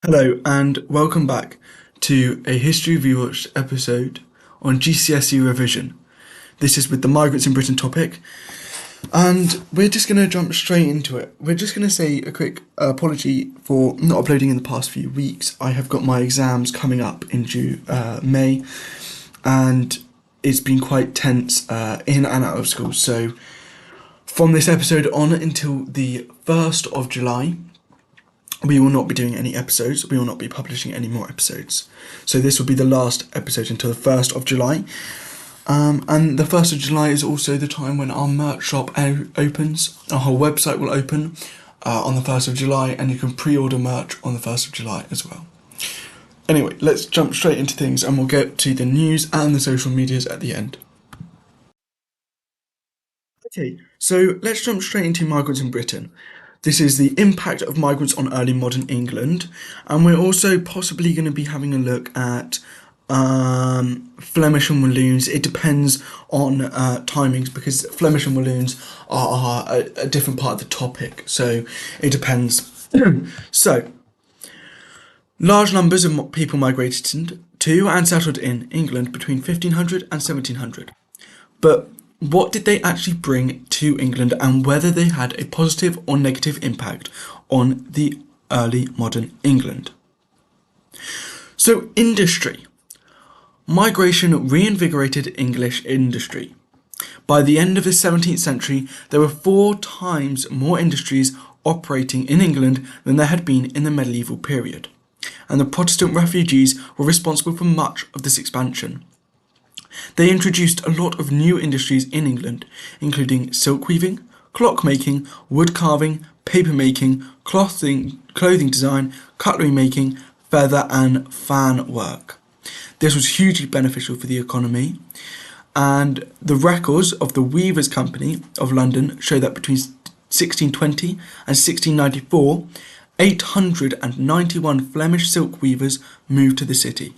Hello and welcome back to a History Rewatched episode on GCSE revision. This is with the Migrants in Britain topic, and we're just going to jump straight into it. We're just going to say a quick apology for not uploading in the past few weeks. I have got my exams coming up in May, and it's been quite tense in and out of school. So from this episode on until the 1st of July, we will not be doing any episodes. We will not be publishing any more episodes. So this will be the last episode until the 1st of July. And the 1st of July is also the time when our merch shop opens. Our whole website will open on the 1st of July, and you can pre-order merch on the 1st of July as well. Anyway, let's jump straight into things, and we'll get to the news and the social medias at the end. Okay, so let's jump straight into migrants in Britain. This is the impact of migrants on early modern England, and we're also possibly going to be having a look at Flemish and Walloons. It depends on timings, because Flemish and Walloons are a different part of the topic, so it depends. So, large numbers of people migrated to and settled in England between 1500 and 1700. But what did they actually bring to England, and whether they had a positive or negative impact on the early modern England? So, industry. Migration reinvigorated English industry. By the end of the 17th century, there were 4 times more industries operating in England than there had been in the medieval period, and the Protestant refugees were responsible for much of this expansion. They introduced a lot of new industries in England, including silk weaving, clock making, wood carving, paper making, clothing design, cutlery making, feather and fan work. This was hugely beneficial for the economy, and the records of the Weavers' Company of London show that between 1620 and 1694, 891 Flemish silk weavers moved to the city.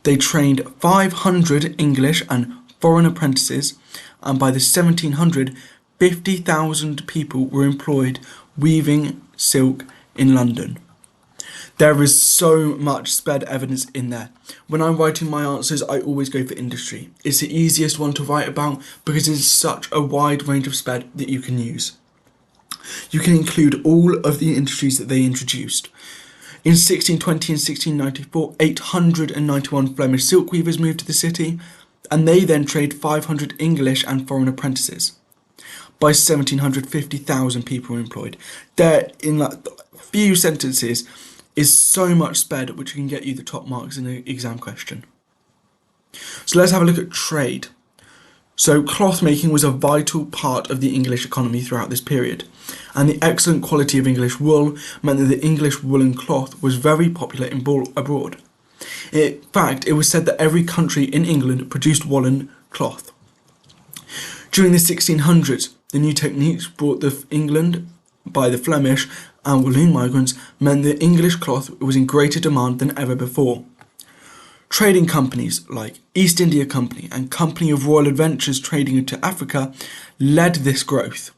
They trained 500 English and foreign apprentices, and by the 1700, 50,000 people were employed weaving silk in London. There is so much SPED evidence in there. When I'm writing my answers, I always go for industry. It's the easiest one to write about because it's such a wide range of SPED that you can use. You can include all of the industries that they introduced. In 1620 and 1694, 891 Flemish silk weavers moved to the city, and they then trained 500 English and foreign apprentices. By 1700, 50,000 people were employed. There, in like a few sentences, is so much SPED which can get you the top marks in an exam question. So let's have a look at trade. So cloth making was a vital part of the English economy throughout this period, and the excellent quality of English wool meant that the English woolen cloth was very popular abroad. In fact, it was said that every country in England produced woolen cloth. During the 1600s, the new techniques brought to England by the Flemish and Walloon migrants meant that English cloth was in greater demand than ever before. Trading companies like East India Company and Company of Royal Adventures trading into Africa led this growth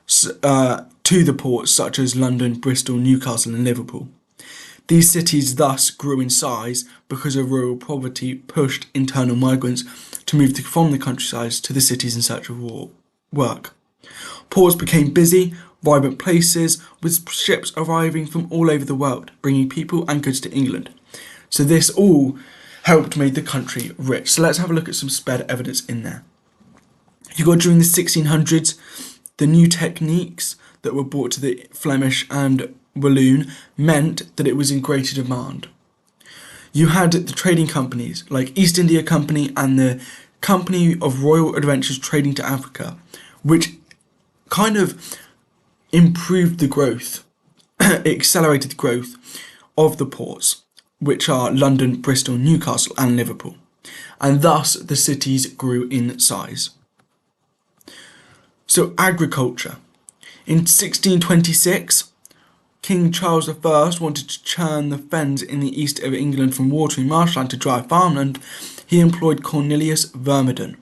to the ports such as London, Bristol, Newcastle and Liverpool. These cities thus grew in size because of rural poverty pushed internal migrants to move from the countryside to the cities in search of work. Ports became busy, vibrant places with ships arriving from all over the world, bringing people and goods to England. So this all helped make the country rich. So let's have a look at some SPED evidence in there. You got during the 1600s, the new techniques that were brought to the Flemish and Walloon meant that it was in greater demand. You had the trading companies like East India Company and the Company of Royal Adventures trading to Africa, which kind of improved the growth, it accelerated the growth of the ports, which are London, Bristol, Newcastle and Liverpool, and thus the cities grew in size. So agriculture. In 1626, King Charles I wanted to turn the fens in the east of England from watery marshland to dry farmland. He employed Cornelius Vermillion.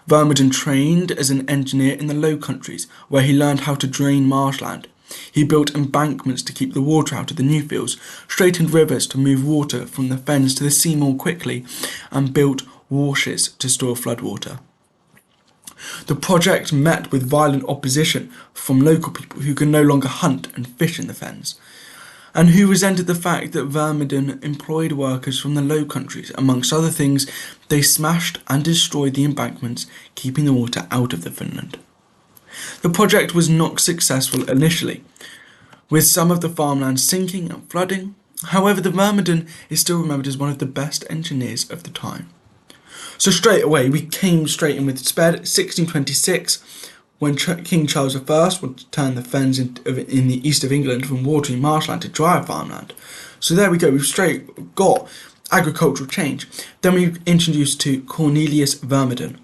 Vermillion trained as an engineer in the Low Countries, where he learned how to drain marshland. He built embankments to keep the water out of the new fields, straightened rivers to move water from the fens to the sea more quickly, and built washes to store floodwater. The project met with violent opposition from local people who could no longer hunt and fish in the fens, and who resented the fact that Vermeulen employed workers from the Low Countries. Amongst other things, they smashed and destroyed the embankments, keeping the water out of the Finland. The project was not successful initially, with some of the farmland sinking and flooding. However, the Vermeulen is still remembered as one of the best engineers of the time. So straight away, we came straight in with SPED, 1626, when King Charles I wanted to turn the fens in the east of England from watery marshland to drier farmland. So there we go, we've straight got agricultural change. Then we introduced to Cornelius Vermeulen.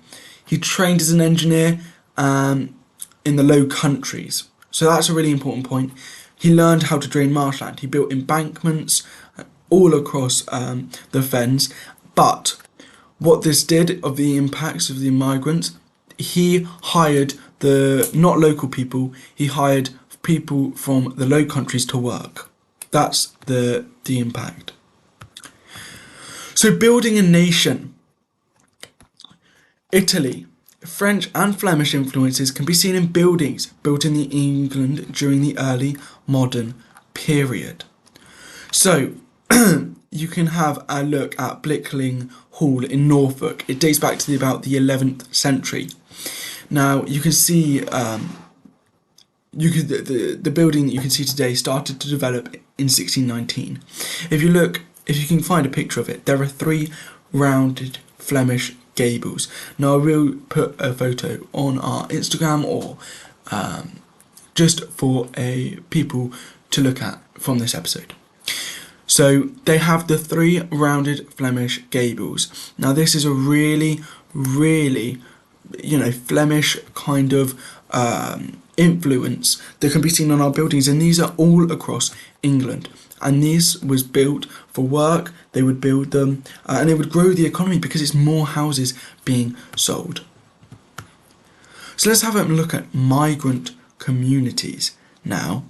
He trained as an engineer in the Low Countries. So that's a really important point. He learned how to drain marshland. He built embankments all across the fens. But what this did of the impacts of the migrants, he hired not local people, he hired people from the Low Countries to work. That's the impact. So building a nation. Italy. French and Flemish influences can be seen in buildings built in England during the early modern period. So you can have a look at Blickling Hall in Norfolk. It dates back to about the 11th century. Now you can see the building that you can see today started to develop in 1619. If you can find a picture of it, there are 3 rounded Flemish gables. Now I will put a photo on our Instagram or just for people to look at from this episode. So they have the 3 rounded Flemish gables. Now this is a really, really, Flemish kind of influence that can be seen on our buildings, and these are all across England. And this was built for work. They would build them and it would grow the economy because it's more houses being sold. So let's have a look at migrant communities now.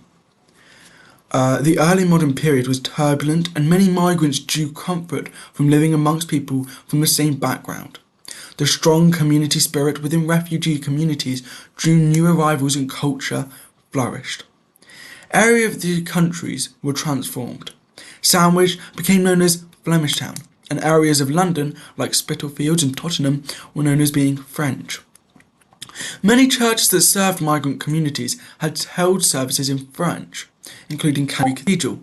The early modern period was turbulent, and many migrants drew comfort from living amongst people from the same background. The strong community spirit within refugee communities drew new arrivals, and culture flourished. Areas of the countries were transformed. Sandwich became known as Flemish Town, and areas of London, like Spitalfields and Tottenham, were known as being French. Many churches that served migrant communities had held services in French, including Canterbury Cathedral.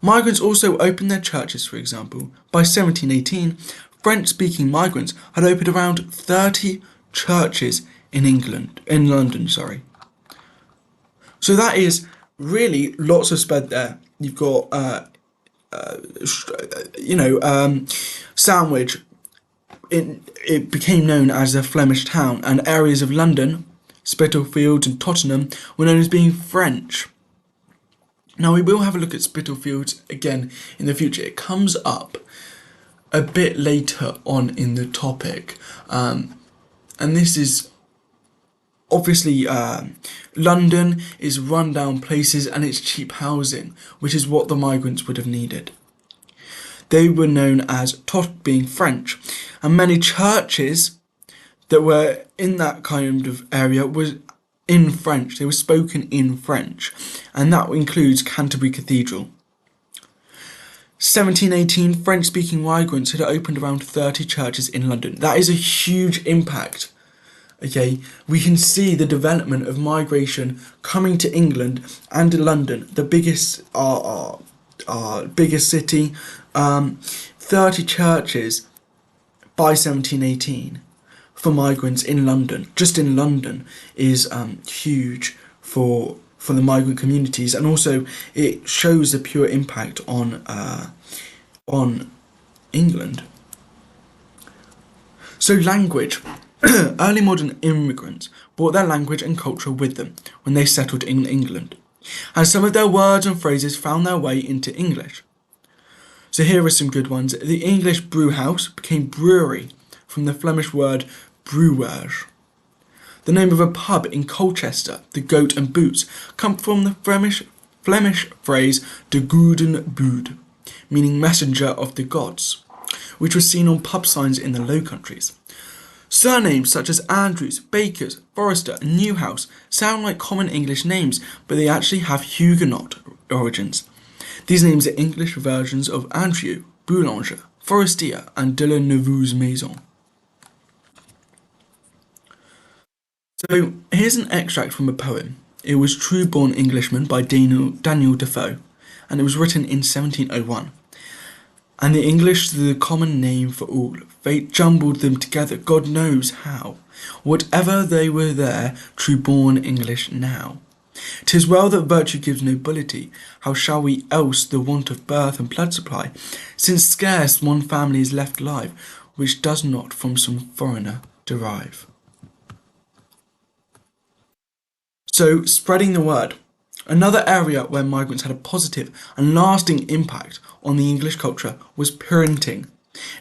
Migrants also opened their churches, for example. By 1718, French-speaking migrants had opened around 30 churches in London. So that is really lots of SPED there. You've got, Sandwich. It became known as a Flemish town, and areas of London, Spitalfields and Tottenham, were known as being French. Now we will have a look at Spitalfields again in the future. It comes up a bit later on in the topic, and this is obviously London is run-down places and it's cheap housing, which is what the migrants would have needed. They were known as being French, and many churches that were in that kind of area were in French. They were spoken in French, and that includes Canterbury Cathedral. 1718, French-speaking migrants had opened around 30 churches in London. That is a huge impact. Okay, we can see the development of migration coming to England and to London, the biggest, our biggest city. 30 churches by 1718 for migrants in London. Just in London is huge for the migrant communities, and also it shows the pure impact on England. So language. Early modern immigrants brought their language and culture with them when they settled in England, and some of their words and phrases found their way into English. So here are some good ones. The English brew house became brewery from the Flemish word brewerij. The name of a pub in Colchester, the Goat and Boots, come from the Flemish phrase de Goeden Bude, meaning messenger of the gods, which was seen on pub signs in the Low Countries. Surnames such as Andrews, Bakers, Forrester, and Newhouse sound like common English names, but they actually have Huguenot origins. These names are English versions of Andrew, Boulanger, Forestier, and de la Neveu's Maison. So here's an extract from a poem. It was True Born Englishman by Daniel Defoe, and it was written in 1701. And the English the common name for all. Fate jumbled them together, God knows how. Whatever they were there, true-born English now. 'Tis well that virtue gives nobility. How shall we else the want of birth and blood supply, since scarce one family is left alive, which does not from some foreigner derive? So, spreading the word. Another area where migrants had a positive and lasting impact on the English culture was printing.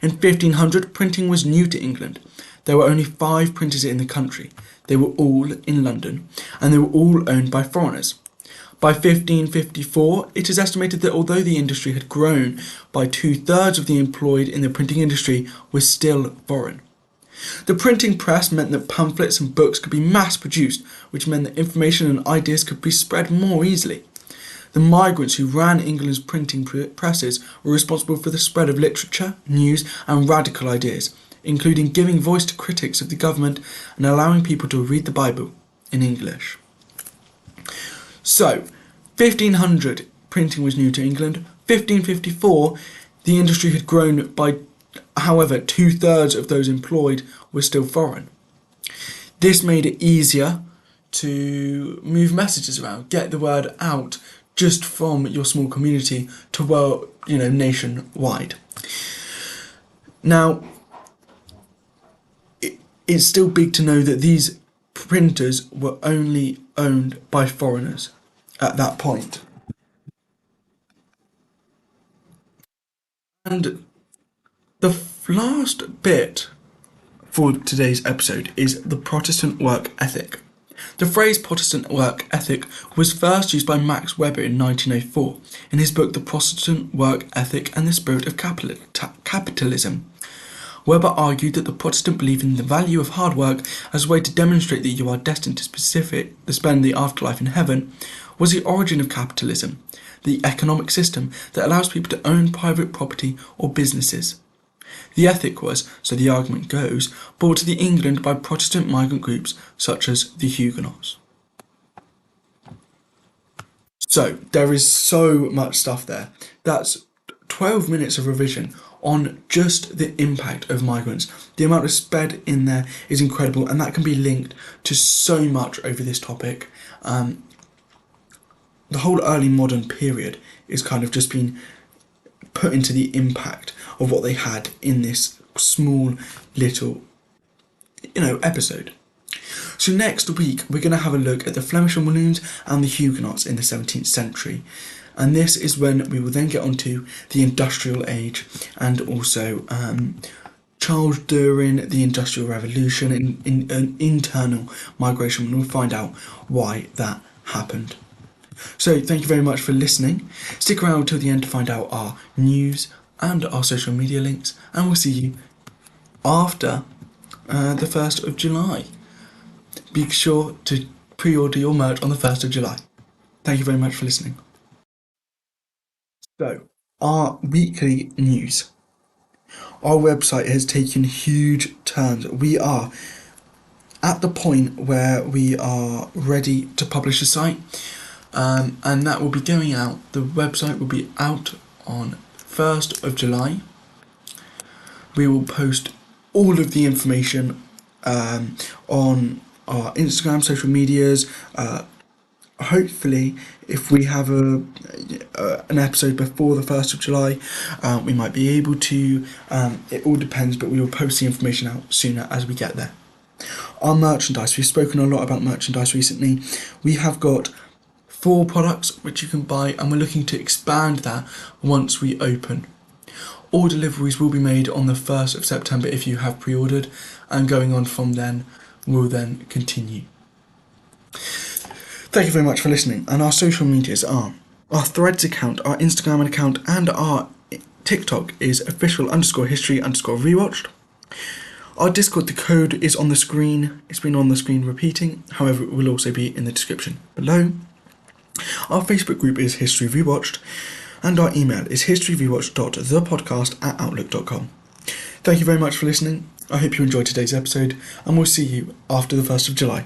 In 1500, printing was new to England. There were only 5 printers in the country. They were all in London, and they were all owned by foreigners. By 1554, it is estimated that although the industry had grown, by 2/3 of the employed in the printing industry were still foreign. The printing press meant that pamphlets and books could be mass-produced, which meant that information and ideas could be spread more easily. The migrants who ran England's printing presses were responsible for the spread of literature, news, and radical ideas, including giving voice to critics of the government and allowing people to read the Bible in English. So, 1500, printing was new to England. 1554, the industry had grown by, however, 2/3 of those employed were still foreign. This made it easier to move messages around, get the word out just from your small community to, nationwide. Now, it's still big to know that these printers were only owned by foreigners at that point. And the last bit for today's episode is the Protestant work ethic. The phrase Protestant work ethic was first used by Max Weber in 1904 in his book The Protestant Work Ethic and the Spirit of Capitalism. Weber argued that the Protestant belief in the value of hard work as a way to demonstrate that you are destined to spend the afterlife in heaven was the origin of capitalism, the economic system that allows people to own private property or businesses. The ethic was, so the argument goes, brought to England by Protestant migrant groups such as the Huguenots. So, there is so much stuff there. That's 12 minutes of revision on just the impact of migrants. The amount of SPED in there is incredible, and that can be linked to so much over this topic. The whole early modern period is kind of just been put into the impact of what they had in this small little, episode. So next week we're going to have a look at the Flemish Walloons and the Huguenots in the 17th century. And this is when we will then get onto the Industrial Age and also Charles during the Industrial Revolution in an internal migration, and we'll find out why that happened. So thank you very much for listening. Stick around till the end to find out our news and our social media links, and we'll see you after the 1st of July. Be sure to pre-order your merch on the 1st of July. Thank you very much for listening. So, our weekly news. Our website has taken huge turns. We are at the point where we are ready to publish a site, and that will be going out. The website will be out on 1st of July. We will post all of the information on our Instagram, social medias. Hopefully, if we have an episode before the 1st of July, we might be able to. It all depends, but we will post the information out sooner as we get there. Our merchandise. We've spoken a lot about merchandise recently. We have got 4 products which you can buy, and we're looking to expand that once we open. All deliveries will be made on the 1st of September if you have pre-ordered, and going on from then will then continue. Thank you very much for listening, and our social medias are our Threads account, our Instagram account, and our TikTok is official_history_rewatched. Our Discord, the code is on the screen. It's been on the screen repeating, however it will also be in the description below. Our Facebook group is History Rewatched, and our email is historyrewatched.thepodcast@outlook.com. Thank you very much for listening. I hope you enjoyed today's episode, and we'll see you after the 1st of July.